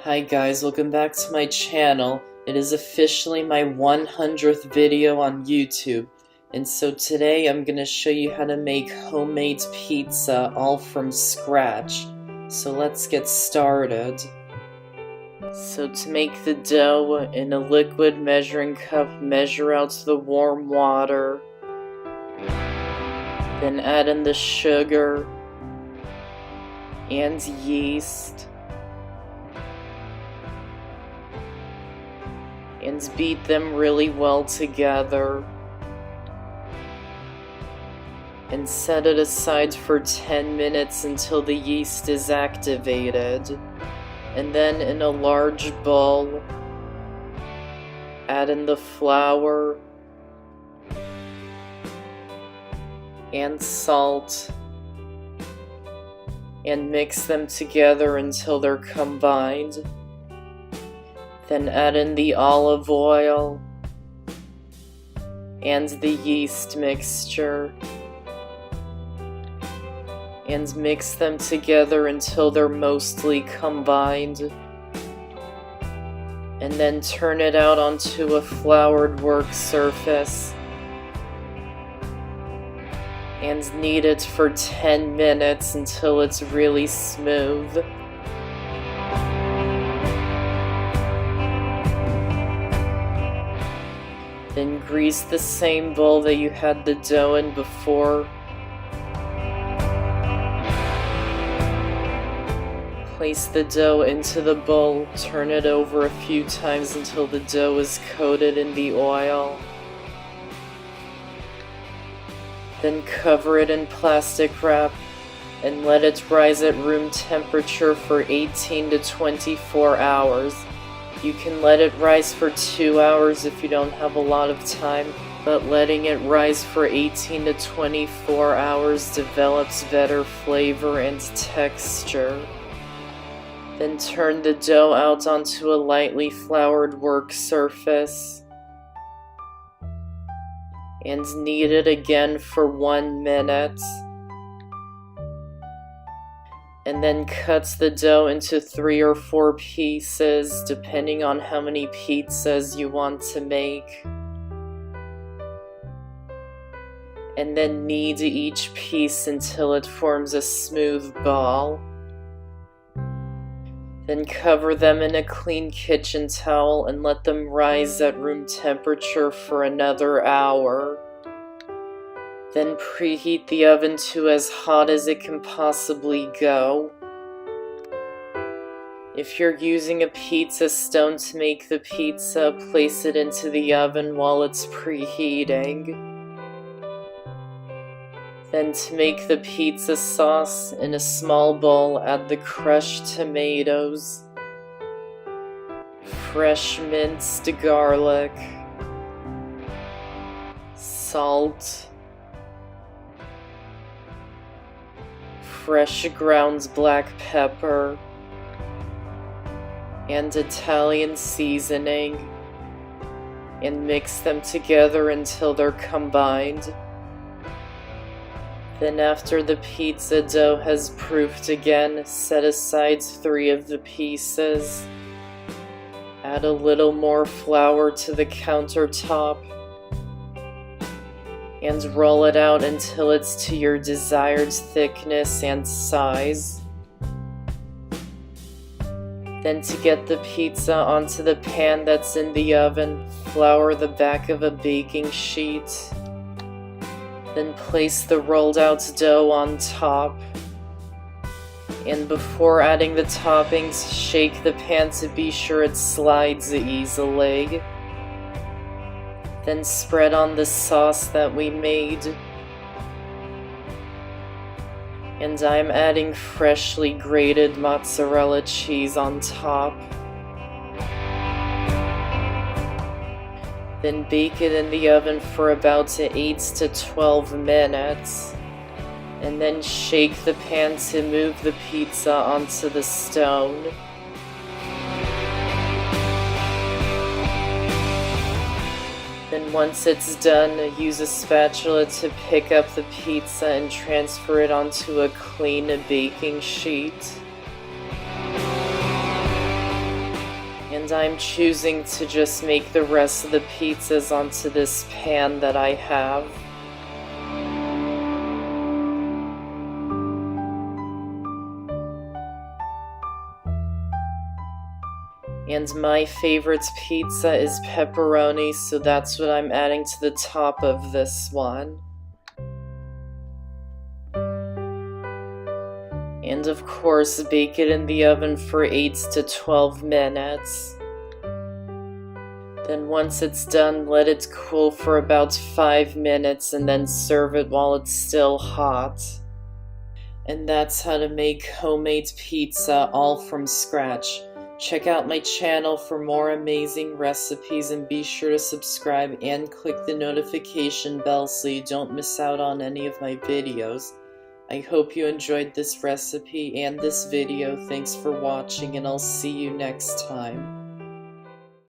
Hi guys, welcome back to my channel. It is officially my 100th video on YouTube. And so today I'm going to show you how to make homemade pizza all from scratch. So let's get started. So to make the dough, in a liquid measuring cup, measure out the warm water. Then add in the sugar and yeast. And beat them really well together. And set it aside for 10 minutes until the yeast is activated. And then in a large bowl, add in the flour and salt and mix them together until they're combined. Then add in the olive oil and the yeast mixture and mix them together until they're mostly combined. And then turn it out onto a floured work surface and knead it for 10 minutes until it's really smooth. Then grease the same bowl that you had the dough in before. Place the dough into the bowl, turn it over a few times until the dough is coated in the oil. Then cover it in plastic wrap and let it rise at room temperature for 18 to 24 hours. You can let it rise for 2 hours if you don't have a lot of time, but letting it rise for 18 to 24 hours develops better flavor and texture. Then turn the dough out onto a lightly floured work surface and knead it again for 1 minute. And then cut the dough into 3 or 4 pieces, depending on how many pizzas you want to make. And then knead each piece until it forms a smooth ball. Then cover them in a clean kitchen towel and let them rise at room temperature for another hour. Then preheat the oven to as hot as it can possibly go. If you're using a pizza stone to make the pizza, place it into the oven while it's preheating. Then to make the pizza sauce, in a small bowl, add the crushed tomatoes, fresh minced garlic, salt, fresh ground black pepper, and Italian seasoning, and mix them together until they're combined. Then after the pizza dough has proofed again, set aside 3 of the pieces. Add a little more flour to the countertop and roll it out until it's to your desired thickness and size. Then to get the pizza onto the pan that's in the oven, flour the back of a baking sheet. Then place the rolled out dough on top. And before adding the toppings, shake the pan to be sure it slides easily. Then spread on the sauce that we made. And I'm adding freshly grated mozzarella cheese on top. Then bake it in the oven for about 8 to 12 minutes. And then shake the pan to move the pizza onto the stone. Then once it's done, use a spatula to pick up the pizza and transfer it onto a clean baking sheet. And I'm choosing to just make the rest of the pizzas onto this pan that I have. And my favorite pizza is pepperoni, so that's what I'm adding to the top of this one. And of course, bake it in the oven for 8 to 12 minutes. Then once it's done, let it cool for about 5 minutes and then serve it while it's still hot. And that's how to make homemade pizza all from scratch. Check out my channel for more amazing recipes and be sure to subscribe and click the notification bell so you don't miss out on any of my videos. I hope you enjoyed this recipe and this video. Thanks for watching and I'll see you next time.